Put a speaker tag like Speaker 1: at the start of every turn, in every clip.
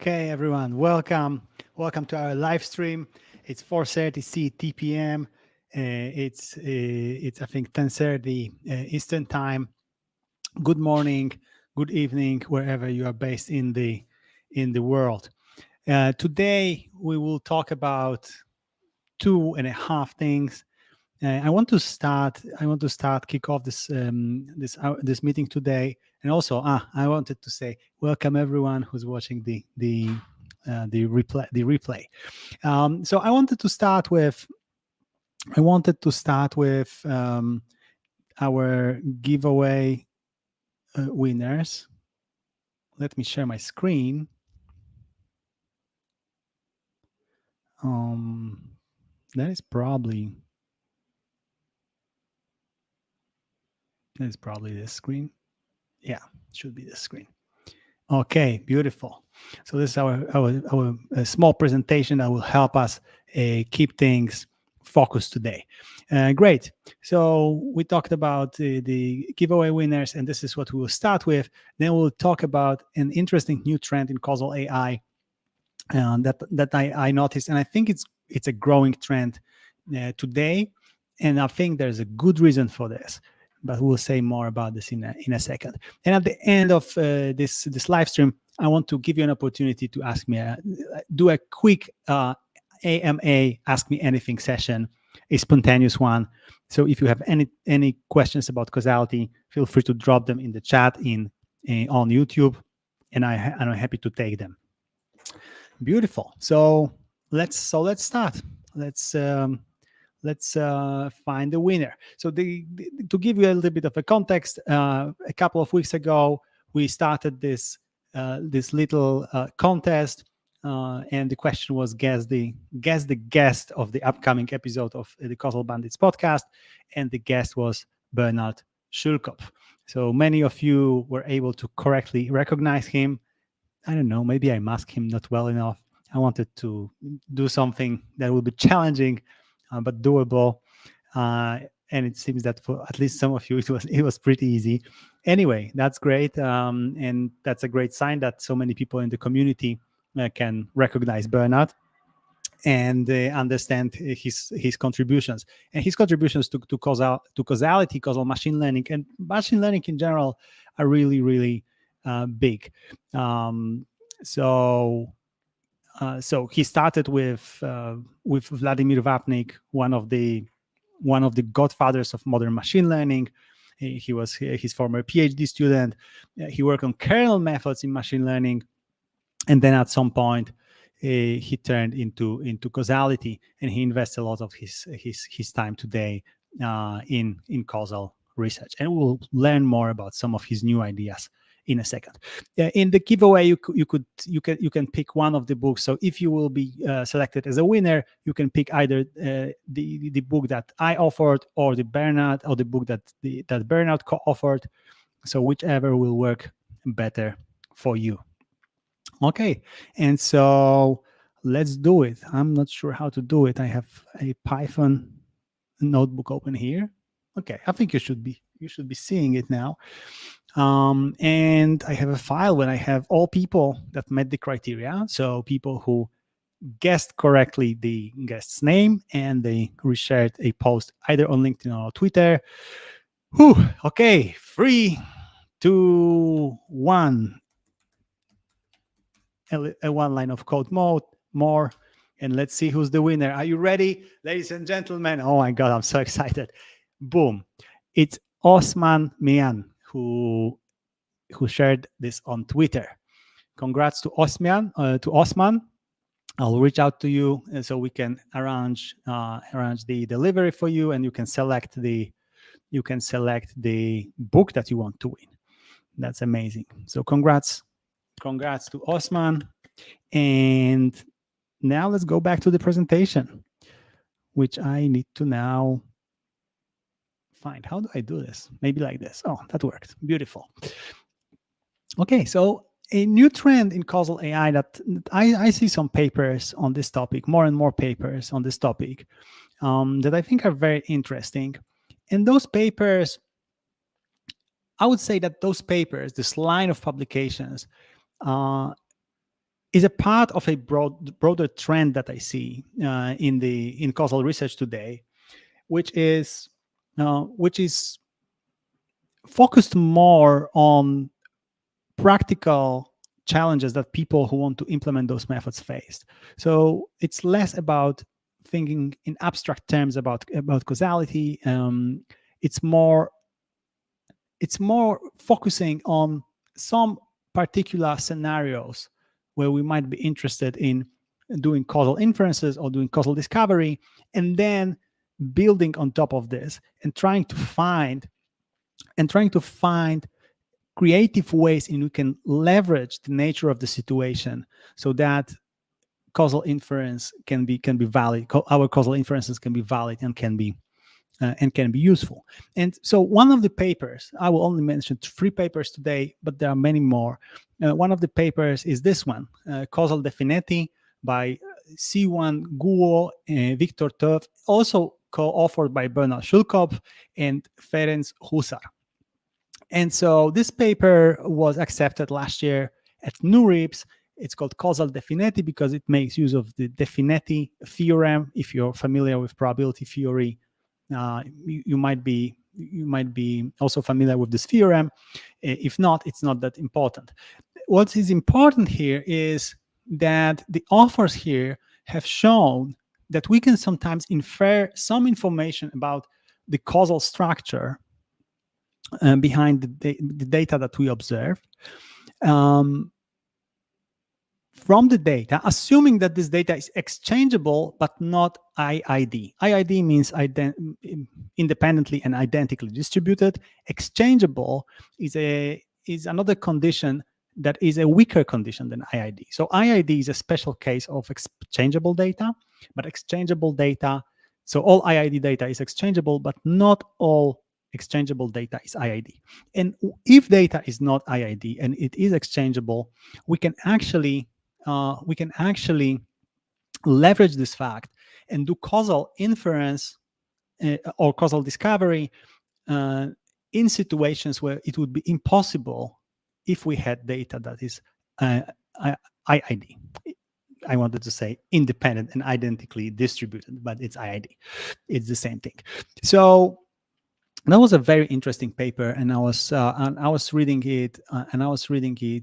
Speaker 1: Okay, everyone, welcome to our live stream. It's 4:30 CT PM. It's I think 10:30 Eastern time. Good morning, good evening, wherever you are based in the world. Today we will talk about 2.5 things. I want to kick off this meeting today, and also I wanted to say welcome everyone who's watching the replay. So I wanted to start with our giveaway winners. Let me share my screen. That is probably this screen. Yeah, should be this screen. Okay, beautiful. So this is our small presentation that will help us keep things focused today. Great. So we talked about the giveaway winners, and this is what we will start with. Then we'll talk about an interesting new trend in causal AI that I noticed, and I think it's a growing trend today, and I think there's a good reason for this. But we'll say more about this in a second. And at the end of this live stream, I want to give you an opportunity to ask me, do a quick AMA, Ask Me Anything session, a spontaneous one. So if you have any questions about causality, feel free to drop them in the chat on YouTube, and I'm happy to take them. Beautiful. So let's start. Let's find the winner. So to give you a little bit of a context, a couple of weeks ago, we started this little contest, and the question was guess the guest of the upcoming episode of the Causal Bandits podcast, and the guest was Bernard Schulkopf. So many of you were able to correctly recognize him. I don't know, maybe I masked him not well enough. I wanted to do something that will be challenging, but doable. And it seems that for at least some of you, it was pretty easy. Anyway, that's great. And that's a great sign that so many people in the community can recognize Bernard and understand his contributions. And his contributions to causality, causal machine learning, and machine learning in general are really, really big. So he started with Vladimir Vapnik, one of the godfathers of modern machine learning. He was his former PhD student. He worked on kernel methods in machine learning, and then at some point he turned into causality, and he invests a lot of his time today in causal research. And we'll learn more about some of his new ideas in a second. In the giveaway, you can pick one of the books. So if you will be selected as a winner, you can pick either the book that I offered, or the book that Bernard co-authored. So whichever will work better for you. Okay, and so let's do it. I'm not sure how to do it. I have a Python notebook open here. Okay, I think you should be seeing it now. And I have a file where I have all people that met the criteria. So people who guessed correctly the guest's name, and they reshared a post either on LinkedIn or Twitter. Whew, okay, 3, 2, 1. A one line of code more, and let's see who's the winner. Are you ready, ladies and gentlemen? Oh my God, I'm so excited. Boom. It's Osman Mian who shared this on Twitter. Congrats to Osman. I'll reach out to you so we can arrange the delivery for you, and you can select the you can select the book that you want to win. That's amazing. So congrats to Osman. And now let's go back to the presentation, which I need to now find. How do I do this? Maybe like this. Oh, that worked. Beautiful. Okay, so a new trend in causal AI that I see some papers on this topic, more and more papers on this topic that I think are very interesting. And those papers, I would say that those papers, this line of publications, is a part of a broader trend that I see in causal research today, which is focused more on practical challenges that people who want to implement those methods face. So it's less about thinking in abstract terms about causality. It's more focusing on some particular scenarios where we might be interested in doing causal inferences or doing causal discovery, and then building on top of this and trying to find creative ways in which we can leverage the nature of the situation so that causal inference can be valid. Our causal inferences can be valid and can be useful. And so one of the papers, I will only mention 3 papers today, but there are many more. One of the papers is this one, Causal Definiti by C1 Guo and Victor Töv, also co-authored by Bernard Schulkopf and Ferenc Huszár. And so this paper was accepted last year at NeurIPS. It's called Causal Definiti because it makes use of the Definiti theorem. If you're familiar with probability theory, you might be also familiar with this theorem. If not, it's not that important. What is important here is that the authors here have shown that we can sometimes infer some information about the causal structure behind the data that we observe from the data, assuming that this data is exchangeable but not IID. IID means independently and identically distributed. Exchangeable is another condition that is a weaker condition than IID. So IID is a special case of exchangeable data, but exchangeable data, so all IID data is exchangeable, but not all exchangeable data is IID. And if data is not IID and it is exchangeable, we can actually leverage this fact and do causal inference or causal discovery in situations where it would be impossible if we had data that is IID. I wanted to say independent and identically distributed, but it's IID. It's the same thing. So that was a very interesting paper, and I was reading it,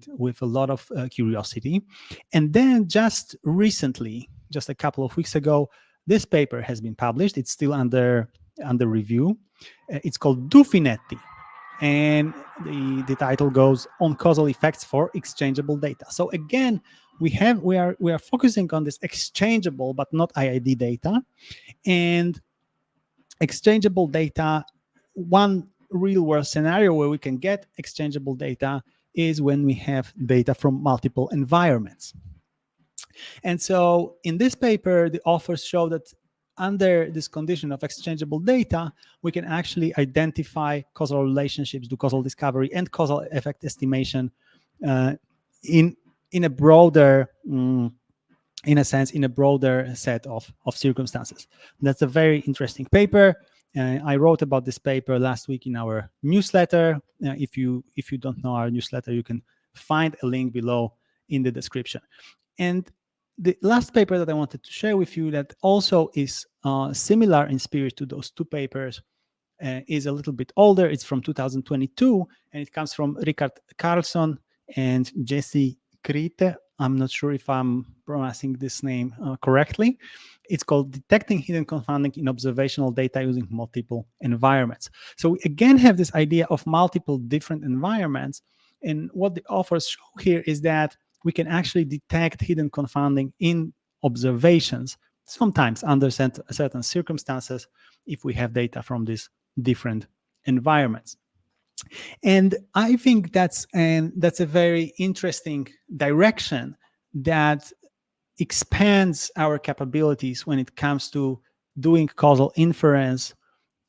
Speaker 1: with a lot of curiosity. And then just recently, just a couple of weeks ago, this paper has been published. It's still under review. It's called Dufinetti, and the title goes on causal effects for exchangeable data. So again, we are focusing on this exchangeable but not IID data, and exchangeable data. One real world scenario where we can get exchangeable data is when we have data from multiple environments. And so in this paper, the authors show that under this condition of exchangeable data, we can actually identify causal relationships, do causal discovery and causal effect estimation in a broader in a broader set of circumstances. That's a very interesting paper. I wrote about this paper last week in our newsletter. If you don't know our newsletter, you can find a link below in the description. And the last paper that I wanted to share with you that also is similar in spirit to those 2 papers is a little bit older. It's from 2022, and it comes from Richard Carlson and Jesse Krite. I'm not sure if I'm pronouncing this name correctly. It's called Detecting Hidden Confounding in Observational Data Using Multiple Environments. So we again have this idea of multiple different environments. And what the authors show here is that we can actually detect hidden confounding in observations, sometimes under certain circumstances, if we have data from these different environments. And I think that's a very interesting direction that expands our capabilities when it comes to doing causal inference,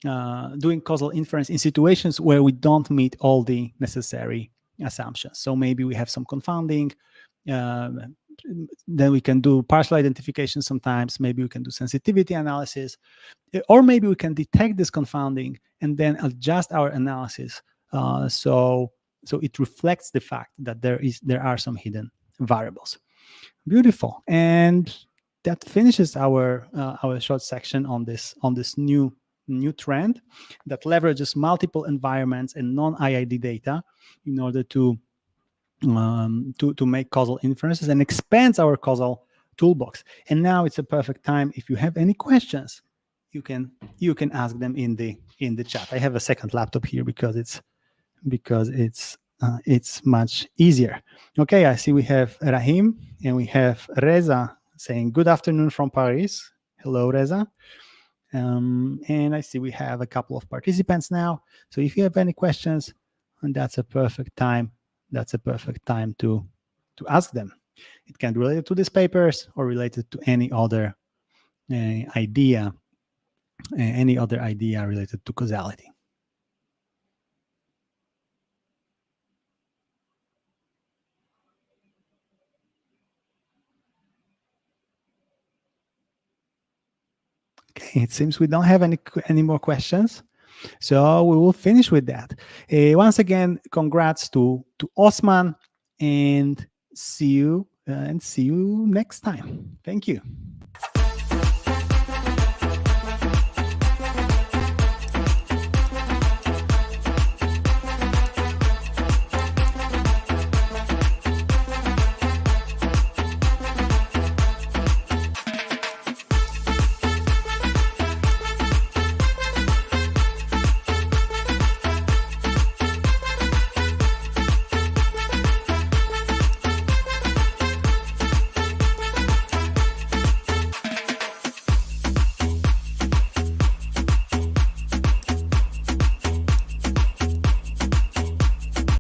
Speaker 1: in situations where we don't meet all the necessary assumptions. So maybe we have some confounding. Uh, then we can do partial identification sometimes. Maybe we can do sensitivity analysis, or maybe we can detect this confounding and then adjust our analysis so it reflects the fact that there are some hidden variables. Beautiful. And that finishes our short section on this new trend that leverages multiple environments and non-IID data in order to make causal inferences and expands our causal toolbox. And now it's a perfect time. If you have any questions, you can ask them in the chat. I have a second laptop here because it's much easier. Okay, I see we have Rahim and we have Reza saying good afternoon from Paris. Hello, Reza. And I see we have a couple of participants now. So if you have any questions, and that's a perfect time. That's a perfect time to ask them. It can be related to these papers or related to any other idea related to causality. Okay, it seems we don't have any more questions. So we will finish with that. Once again, congrats to Osman, and see you next time. Thank you.